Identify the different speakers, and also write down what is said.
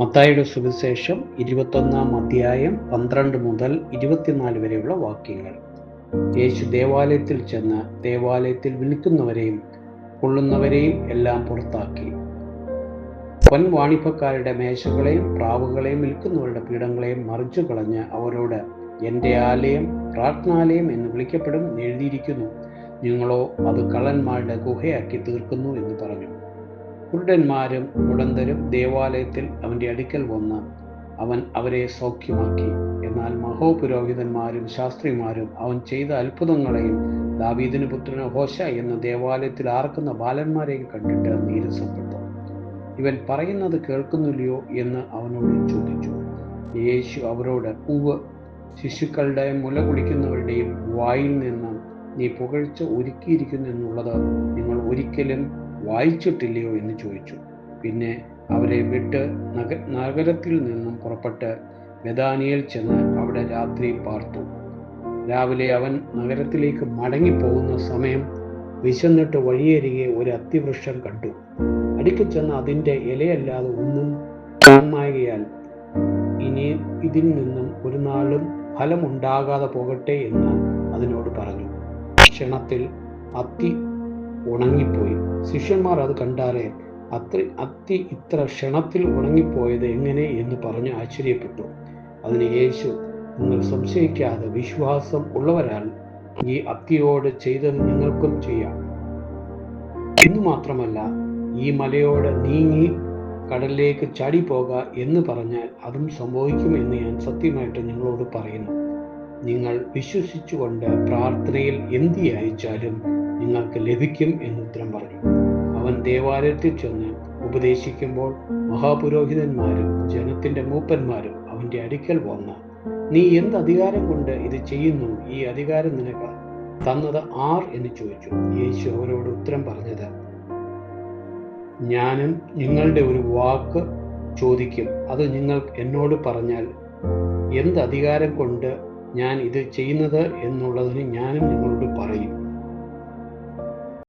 Speaker 1: മത്തായിയുടെ സുവിശേഷം 21 അധ്യായം 12 മുതൽ 24 വരെയുള്ള വാക്യങ്ങൾ. യേശു ദേവാലയത്തിൽ ചെന്ന് ദേവാലയത്തിൽ വിൽക്കുന്നവരെയും കൊള്ളുന്നവരെയും എല്ലാം പുറത്താക്കി. പൊൻവാണിഭക്കാരുടെ മേശകളെയും പ്രാവുകളെയും വിൽക്കുന്നവരുടെ പീഠങ്ങളെയും മറിച്ചു കളഞ്ഞ് അവരോട്, എൻ്റെ ആലയം പ്രാർത്ഥനാലയം എന്ന് വിളിക്കപ്പെടും എഴുതിയിരിക്കുന്നു, നിങ്ങളോ അത് കള്ളന്മാരുടെ ഗുഹയാക്കി തീർക്കുന്നു എന്ന് പറഞ്ഞു. കുരുടന്മാരും മുടന്തരും ദേവാലയത്തിൽ അവൻ്റെ അടുക്കൽ വന്ന് അവൻ അവരെ സൗഖ്യമാക്കി. എന്നാൽ മഹോപുരോഹിതന്മാരും ശാസ്ത്രിമാരും അവൻ ചെയ്ത അത്ഭുതങ്ങളെയും ദാവീദിന് പുത്രന് ഹോശയ്യ എന്ന് ദേവാലയത്തിൽ ആർക്കുന്ന ബാലന്മാരെയും കണ്ടിട്ട് നീരസപ്പെട്ടു. ഇവൻ പറയുന്നത് കേൾക്കുന്നില്ലയോ എന്ന് അവനോട് ചോദിച്ചു. യേശു അവരോട്, ഉവ്വ്, ശിശുക്കളുടെ മുല കുടിക്കുന്നവരുടെയും വായിൽ നിന്ന് നീ പുകഴ്ച ഒരുക്കിയിരിക്കുന്നു എന്നുള്ളത് നിങ്ങൾ ഒരിക്കലും വായിച്ചിട്ടില്ലയോ എന്ന് ചോദിച്ചു. പിന്നെ അവരെ വിട്ട് നഗരത്തിൽ നിന്നും പുറപ്പെട്ട് ബെഥാനിയയിൽ ചെന്ന് അവിടെ രാത്രി പാർത്തു. രാവിലെ അവൻ നഗരത്തിലേക്ക് മടങ്ങിപ്പോകുന്ന സമയം വിശന്നിട്ട് വഴിയരികെ ഒരു അത്തിവൃക്ഷം കണ്ടു. അടുക്കൽ ചെന്ന് അതിൻ്റെ ഇലയല്ലാതെ ഒന്നും കാണായ്കയാൽ, ഇനി ഇതിൽ നിന്നും ഒരു നാളും ഫലമുണ്ടാകാതെ പോകട്ടെ എന്ന് അതിനോട് പറഞ്ഞു. ക്ഷണത്തിൽ അത്തി ഉണങ്ങിപ്പോയി. ശിഷ്യന്മാർ അത് കണ്ടാലേ അത്തി ഇത്ര ക്ഷണത്തിൽ ഉണങ്ങിപ്പോയത് എങ്ങനെ എന്ന് പറഞ്ഞ് ആശ്ചര്യപ്പെട്ടു. അതിന് യേശു, നിങ്ങൾ സംശയിക്കാതെ വിശ്വാസം ഉള്ളവരാൽ ഈ അത്തിയോട് ചെയ്തത് നിങ്ങൾക്കും ചെയ്യാം. ഇന്നു മാത്രമല്ല, ഈ മലയോട് നീങ്ങി കടലിലേക്ക് ചാടിപ്പോക എന്ന് പറഞ്ഞാൽ അതും സംഭവിക്കും എന്ന് ഞാൻ സത്യമായിട്ട് നിങ്ങളോട് പറയുന്നു. നിങ്ങൾ വിശ്വസിച്ചുകൊണ്ട് പ്രാർത്ഥനയിൽ എന്ത് അയച്ചാലും നിങ്ങൾക്ക് ലഭിക്കും എന്ന് ഉത്തരം പറഞ്ഞു. അവൻ ദേവാലയത്തിൽ ചെന്ന് ഉപദേശിക്കുമ്പോൾ മഹാപുരോഹിതന്മാരും ജനത്തിന്റെ മൂപ്പന്മാരും അവന്റെ അടുക്കൽ വന്ന്, നീ എന്ത് അധികാരം കൊണ്ട് ഇത് ചെയ്യുന്നു? ഈ അധികാരം നിനക്ക് തന്നത് ആർ എന്ന് ചോദിച്ചു. യേശു അവരോട് ഉത്തരം പറഞ്ഞത്, ഞാനും നിങ്ങളുടെ ഒരു വാക്ക് ചോദിക്കും, അത് നിങ്ങൾ എന്നോട് പറഞ്ഞാൽ എന്ത് അധികാരം കൊണ്ട് ഞാൻ ഇത് ചെയ്യുന്നത് എന്നുള്ളതിന് ഞാനും നിങ്ങളോട് പറയും.